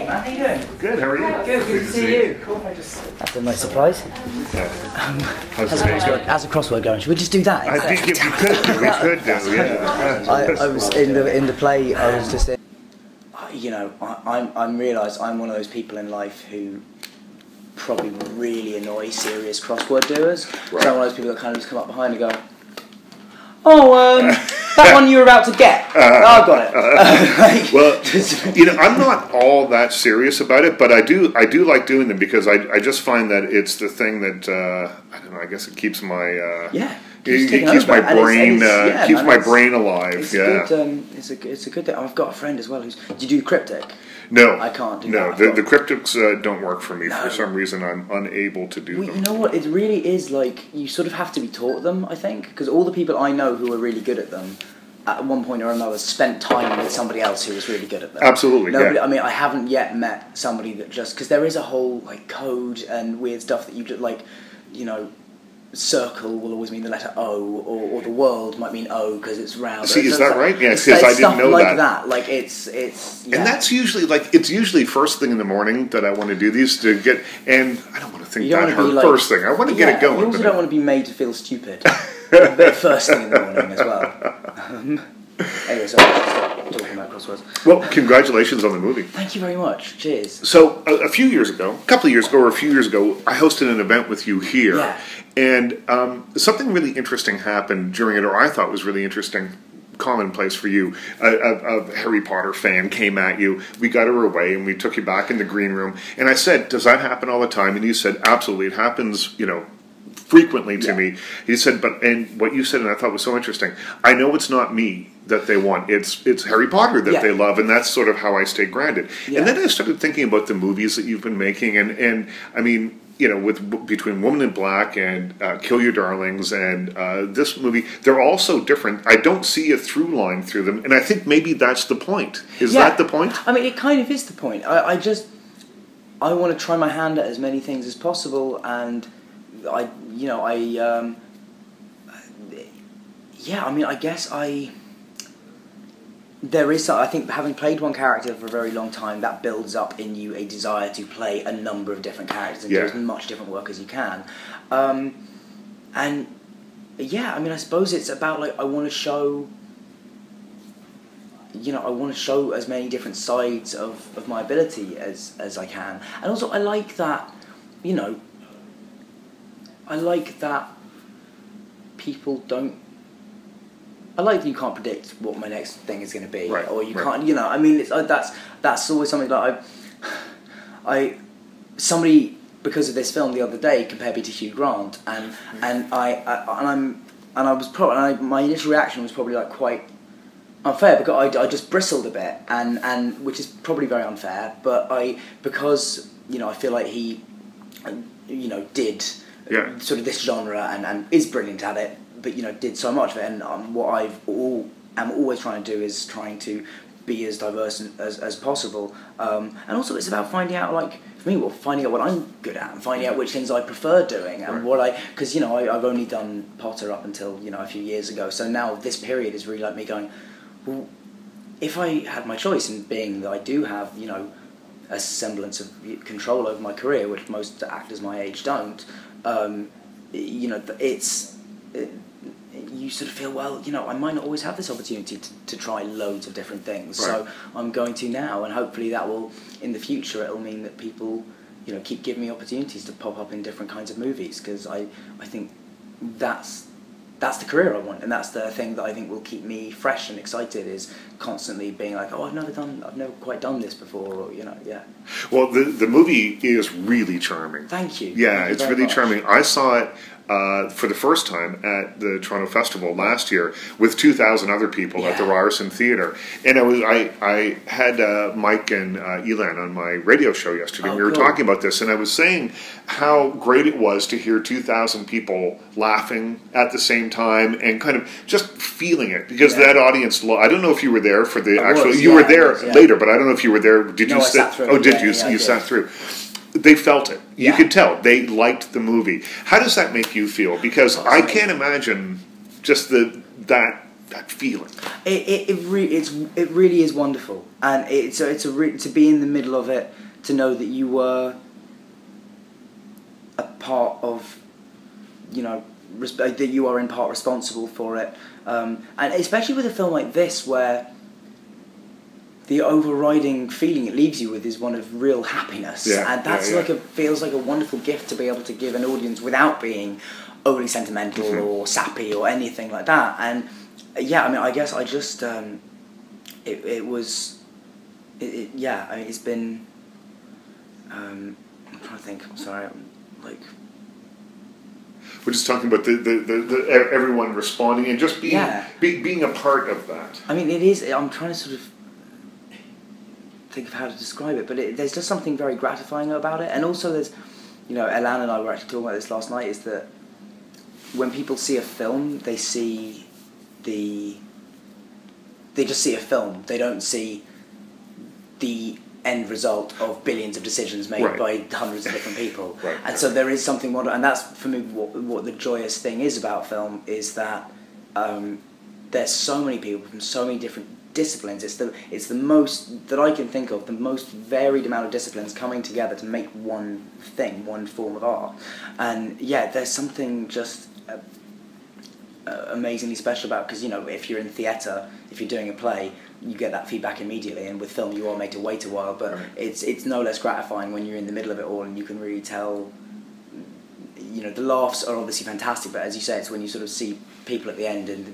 Hey man, how you doing? Good, how are you? Good to see you. Cool. That's a nice surprise. How's the crossword going? Should we just do that? I think we could do, yeah. I was in the play. I was just, you know, I'm realised I'm one of those people in life who probably really annoy serious crossword doers. Right. So I'm one of those people that kind of just come up behind and go, "Oh, that one you were about to get. Oh, I've got it." Well, you know, I'm not all that serious about it, but I do like doing them because I just find that it's the thing that I don't know. I guess it keeps my it keeps my brain brain alive. It's a good thing. I've got a friend as well who's. Do you do cryptic? No, I can't do that. No, the cryptics don't work for me. No. For some reason, I'm unable to do them. You know what? It really is like you sort of have to be taught them. I think because all the people I know who are really good at them, at one point or another, spent time with somebody else who was really good at them. Absolutely. Nobody, yeah. I mean, I haven't yet met somebody that just because there is a whole like code and weird stuff that you just like, you know. Circle will always mean the letter O, or the world might mean O because it's round. See, is that right? Yeah, because I didn't know like that. Like it's. Yeah. And that's usually it's usually first thing in the morning that I want to do these to get. And I don't want to think that hard first thing. I want to get it going. You also don't want to be made to feel stupid. A bit first thing in the morning as well. Anyway, so I'll stop talking about crosswords. Well, congratulations on the movie. Thank you very much. Cheers. So a few years ago, I hosted an event with you here. Yeah. And something really interesting happened during it, or I thought was really interesting, commonplace for you. A Harry Potter fan came at you. We got her away, and we took you back in the green room. And I said, "Does that happen all the time?" And you said, "Absolutely, it happens. You know, frequently to me." He said, and what you said, and I thought was so interesting. I know it's not me that they want. It's Harry Potter that they love, and that's sort of how I stay grounded. Yeah. And then I started thinking about the movies that you've been making, and I mean. You know, between Woman in Black and Kill Your Darlings and this movie, they're all so different. I don't see a through line through them, and I think maybe that's the point. Is that the point? I mean, it kind of is the point. I want to try my hand at as many things as possible, and I think having played one character for a very long time, that builds up in you a desire to play a number of different characters and do as much different work as you can. I suppose it's about like I want to show as many different sides of my ability as I can. And also I like that, people don't. I like that you can't predict what my next thing is going to be, or you can't. You know, I mean, that's always something that somebody because of this film the other day compared me to Hugh Grant, and my initial reaction was probably like quite unfair because I just bristled a bit, and which is probably very unfair, but because I feel like he did sort of this genre and is brilliant at it. But did so much of it, and what am always trying to do is trying to be as diverse as possible. And also, it's about finding out, like for me, finding out what I'm good at, and finding out which things I prefer doing, and because I've only done Potter up until a few years ago. So now this period is really like me going, well, if I had my choice, and being that I do have a semblance of control over my career, which most actors my age don't, you sort of feel, well, I might not always have this opportunity to try loads of different things. Right. So I'm going to now, and hopefully that will, in the future, it'll mean that people, keep giving me opportunities to pop up in different kinds of movies, because I think that's the career I want, and that's the thing that I think will keep me fresh and excited, is constantly being like, oh, I've never quite done this before, or, Well, the movie is really charming. Thank you. Yeah, Thank you it's really charming. I saw it for the first time at the Toronto Festival last year with 2,000 other people at the Ryerson Theatre, and I had Mike and Elan on my radio show yesterday. We were talking about this, and I was saying how great it was to hear 2,000 people laughing at the same time and kind of just feeling it, because that audience. I don't know if you were there for the actual. You were there later, but I don't know if you were there. Did you sit? Sat through. Oh, did you? You sat through. They felt it. You could tell. They liked the movie. How does that make you feel? Because I can't imagine just that feeling. It really is wonderful, and to be in the middle of it, to know that you were a part of, that you are in part responsible for it, and especially with a film like this where the overriding feeling it leaves you with is one of real happiness, and that's feels like a wonderful gift to be able to give an audience without being overly sentimental or sappy or anything like that. And I guess I just it's been I'm trying to think. I'm sorry, we're just talking about the everyone responding and just being a part of that. I mean, it is. I'm trying to sort of think of how to describe it, but there's just something very gratifying about it. And also there's, Elan and I were actually talking about this last night, is that when people see a film, they just see a film. They don't see the end result of billions of decisions made by hundreds of different people. And so there is something wonderful, and that's for me what the joyous thing is about film, is that there's so many people from so many different disciplines. It's the most that I can think of, the most varied amount of disciplines coming together to make one thing, one form of art. And there's something just amazingly special about, because if you're in theatre, if you're doing a play, you get that feedback immediately, and with film you are made to wait a while, but it's no less gratifying when you're in the middle of it all and you can really tell. The laughs are obviously fantastic, but as you say, it's when you sort of see people at the end and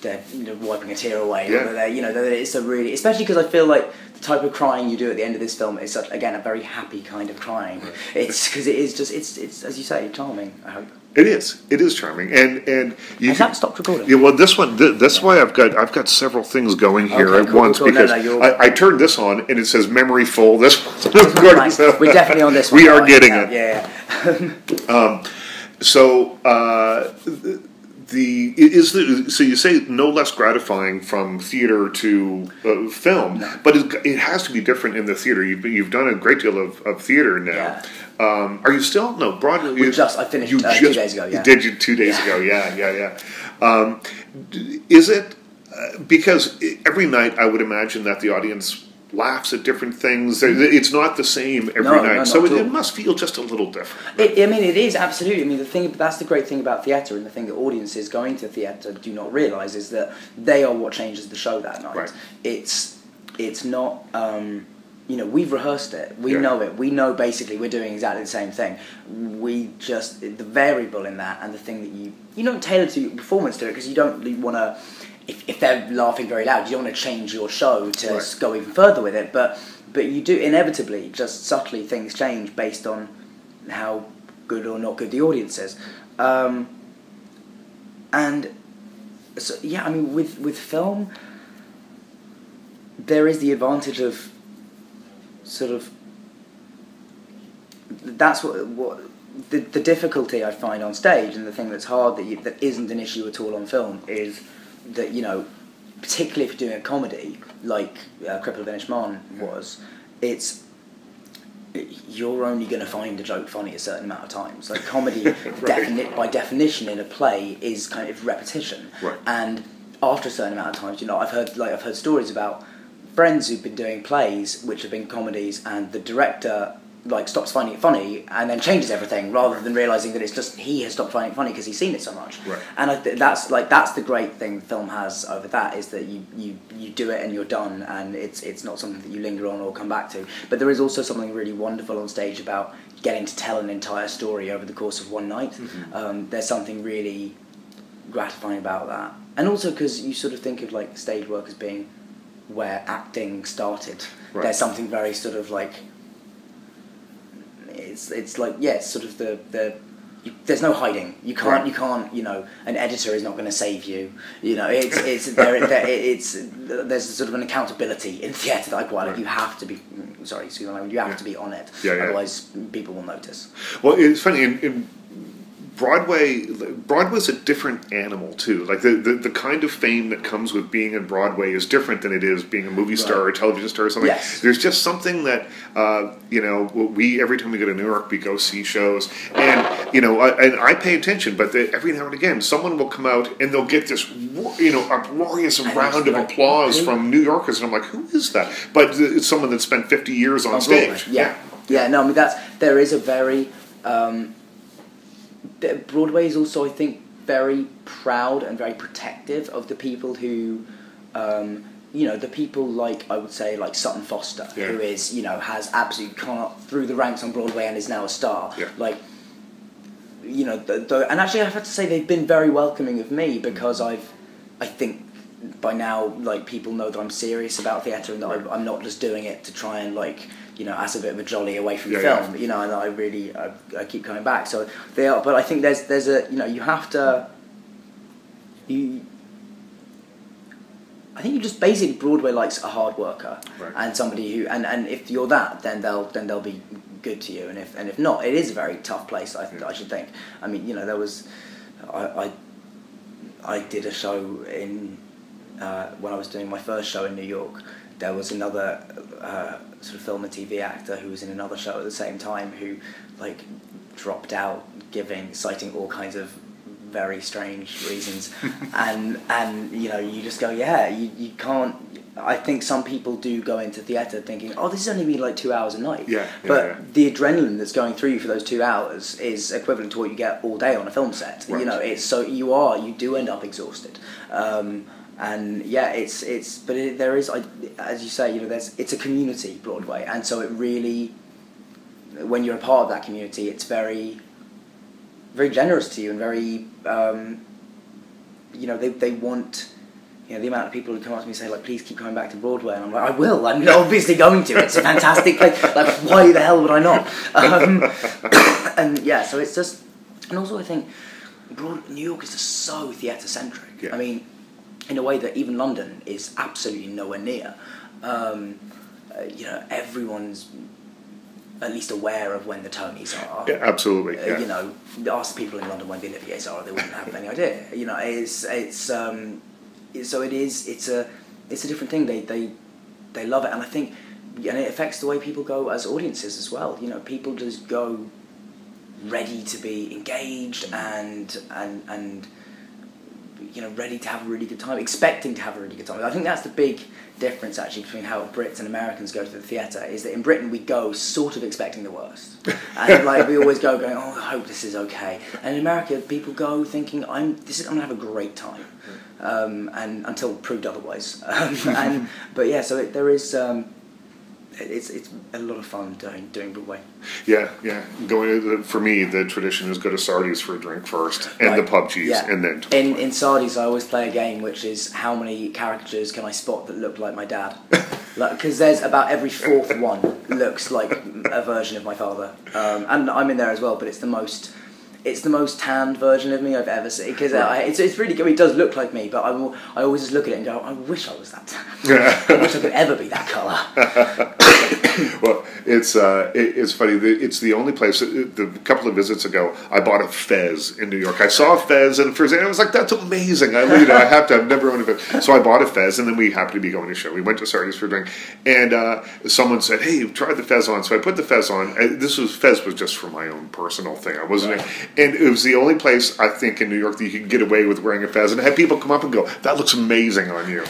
they're wiping a tear away. It's a really, especially because I feel like the type of crying you do at the end of this film is such, again, a very happy kind of crying. It's because it is just it's as you say, charming. I hope it is charming, and you has that stopped recording? Yeah, well, this one that's why I've got several things going here at once, because I turned this on and it says memory full. This one's recording, nice. We're definitely on this one. We are getting it. Yeah. So so you say no less gratifying from theater to film, but it has to be different in the theater. You've done a great deal of theater now. Yeah. Are you still Broadway? I finished 2 days ago. Yeah. Did you 2 days ago? Yeah. Is it because every night I would imagine that the audience laughs at different things. It's not the same every night, so it must feel just a little different. It is absolutely. I mean, that's the great thing about theatre, and the thing that audiences going to theatre do not realise is that they are what changes the show that night. Right. It's not. We've rehearsed it. We know it. We know basically we're doing exactly the same thing. We just the variable in that, and the thing that you don't tailor to your performance to it, because you don't want to. If they're laughing very loud, you don't want to change your show to go even further with it. But you do inevitably, just subtly, things change based on how good or not good the audience is. And so with film, there is the advantage of sort of. That's what the difficulty I find on stage, and the thing that's hard that isn't an issue at all on film is that particularly if you're doing a comedy like Cripple of Inishmaan was, you're only going to find a joke funny a certain amount of times. Like comedy, by definition in a play is kind of repetition, and after a certain amount of times, I've heard stories about friends who've been doing plays which have been comedies, and the director stops finding it funny and then changes everything, rather than realising that it's just he has stopped finding it funny because he's seen it so much. And that's the great thing film has over that, is that you do it and you're done, and it's not something that you linger on or come back to. But there is also something really wonderful on stage about getting to tell an entire story over the course of one night. There's something really gratifying about that, and also because you sort of think of stage work as being where acting started. There's something very sort of it's sort of there's no hiding. You can't. An editor is not going to save you. There's sort of an accountability in theatre that I quite like. You have to be. Sorry, you have to be on it. Otherwise, people will notice. Well, it's funny in Broadway's a different animal too. The kind of fame that comes with being in Broadway is different than it is being a movie star or a television star or something. Yes. There's just something that we every time we go to New York, we go see shows, and and I pay attention, but every now and again, someone will come out and they'll get this, uproarious round of applause from New Yorkers, and I'm like, who is that? But it's someone that spent 50 years on stage. Yeah. No, I mean there is a very Broadway is also, I think, very proud and very protective of the people who. The people like, I would say, like Sutton Foster, who is, has absolutely come up through the ranks on Broadway and is now a star. Yeah. Like, and actually I have to say they've been very welcoming of me because I think by now, like, people know that I'm serious about theatre and that I'm not just doing it to try and, like, as a bit of a jolly away from film, and I really, I keep coming back. So they are, but I think there's a, you have to, I think you just basically, Broadway likes a hard worker and somebody who, and if you're that, then they'll be good to you, and if not, it is a very tough place. I should think. I mean, there was, I did a show in when I was doing my first show in New York. There was another sort of film and TV actor who was in another show at the same time who, like, dropped out, citing all kinds of very strange reasons, and you just go, you can't. I think some people do go into theatre thinking, oh, this is only like 2 hours a night, but the adrenaline that's going through you for those 2 hours is equivalent to what you get all day on a film set. It's so you do end up exhausted, and there is, as you say, it's a community, Broadway, and so it really, when you're a part of that community, it's very, very generous to you and very, they want, the amount of people who come up to me and say, like, please keep coming back to Broadway, and I'm like, I will, I'm obviously going to, it's a fantastic place, like, why the hell would I not? So it's just, and also I think New York is just so theatre-centric. I mean, in a way that even London is absolutely nowhere near. Everyone's at least aware of when the Tonys are. Yeah, absolutely. Ask people in London when the Olivier's are, they wouldn't have any idea. It's a different thing. They love it, and I think, and it affects the way people go as audiences as well. People just go ready to be engaged and ready to have a really good time, expecting to have a really good time. I think that's the big difference, actually, between how Brits and Americans go to the theatre, is that in Britain we go sort of expecting the worst. And we always go going, oh, I hope this is okay. And in America, people go thinking, I'm going to have a great time. And until proved otherwise. There is... It's a lot of fun doing Broadway. For me, the tradition is go to Sardi's for a drink first, and the pub cheese, and then in Sardi's I always play a game which is how many caricatures can I spot that look like my dad, because there's about every fourth one looks like a version of my father, and I'm in there as well, but it's the most tanned version of me I've ever seen, because it's really good. It does look like me, but I always just look at it and go, I wish I was that tan. I wish I could ever be that colour. Well, it's funny. It's the only place. A couple of visits ago, I bought a fez in New York. I saw a fez, and first, and I was like, "That's amazing!" I've never owned a fez, so I bought a fez, and then we happened to be going to a show. We went to Sardi's for a drink, and someone said, "Hey, try the fez on." So I put the fez on. Fez was just for my own personal thing. I wasn't, and it was the only place I think in New York that you could get away with wearing a fez, and have people come up and go, "That looks amazing on you."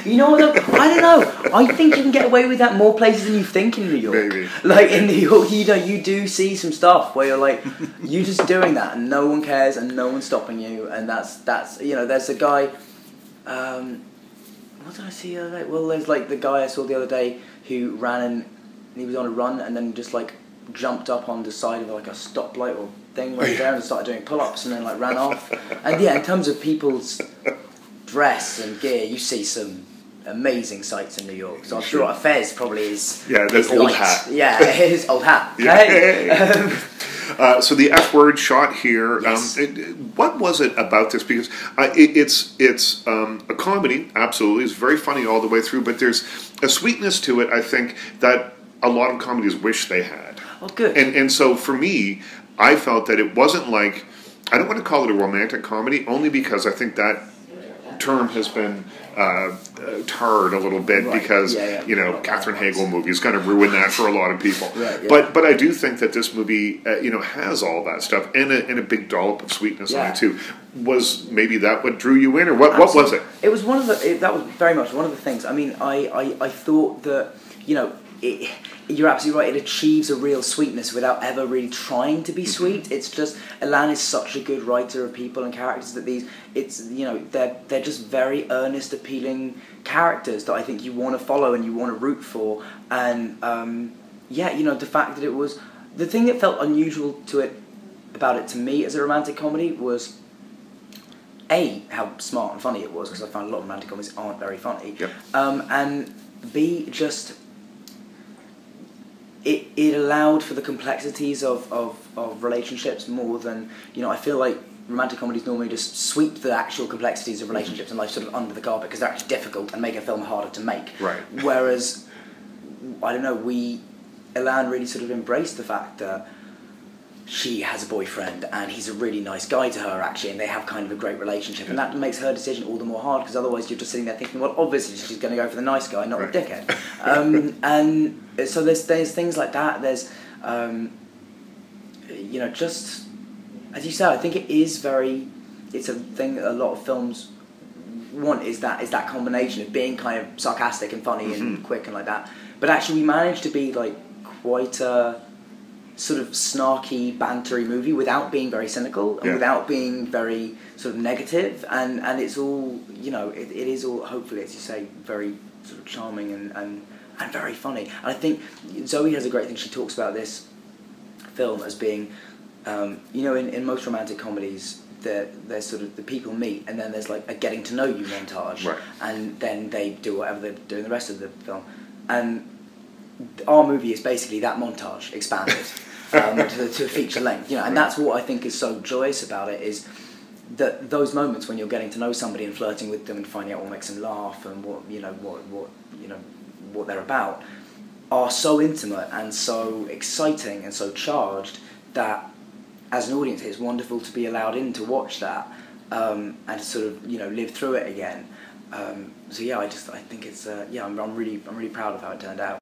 You know what? I don't know. I think you can get away with that more places than you think in New York. Maybe. Like in New York, you do see some stuff where you're like, you're just doing that and no one cares and no one's stopping you, and that's there's a guy. What did I see the other day? Well, there's like the guy I saw the other day who ran and he was on a run and then just like jumped up on the side of like a stoplight or thing where he was there and started doing pull-ups and then like ran off. And in terms of people's dress and gear, you see some amazing sights in New York. So I'm sure a fez probably is. Yeah, that's old hat. Yeah, it is old hat. So the F word shot here. Yes. What was it about this? Because it's a comedy. Absolutely, it's very funny all the way through. But there's a sweetness to it, I think, that a lot of comedies wish they had. Oh, good. And so for me, I felt that it wasn't like, I don't want to call it a romantic comedy, only because I think that term has been tarred a little bit because Catherine Hagel movie is going to ruin that for a lot of people. But I do think that this movie has all that stuff and a big dollop of sweetness on it too. Was maybe that what drew you in, or what was it? It was one of the. That was very much one of the things. I mean, I thought that you're absolutely right. It achieves a real sweetness without ever really trying to be sweet. It's just Elan is such a good writer of people and characters that they're just very earnest, appealing characters that I think you want to follow and you want to root for. And the fact that it was the thing that felt unusual about it to me as a romantic comedy was A, how smart and funny it was, because I find a lot of romantic comedies aren't very funny. And B, just it allowed for the complexities of relationships more than, I feel like romantic comedies normally just sweep the actual complexities of relationships and life sort of under the carpet because they're actually difficult and make a film harder to make. Whereas, I don't know, Elan really sort of embraced the fact that she has a boyfriend and he's a really nice guy to her actually, and they have kind of a great relationship, and that makes her decision all the more hard because otherwise you're just sitting there thinking, well, obviously she's going to go for the nice guy, not the dickhead. And so there's things like that. There's just as you said, I think it's a thing that a lot of films want is that combination of being kind of sarcastic and funny and quick and like that, but actually we managed to be like quite a sort of snarky, bantery movie without being very cynical and without being very sort of negative, and it's all, it is all, hopefully, as you say, very sort of charming and very funny. And I think Zoe has a great thing. She talks about this film as being, in most romantic comedies, there's sort of the people meet and then there's like a getting to know you montage, and then they do whatever they're doing the rest of the film. And our movie is basically that montage expanded to feature length, and that's what I think is so joyous about it, is that those moments when you're getting to know somebody and flirting with them and finding out what makes them laugh and what they're about are so intimate and so exciting and so charged that as an audience it's wonderful to be allowed in to watch that and to sort of live through it again. I think it's I'm really proud of how it turned out.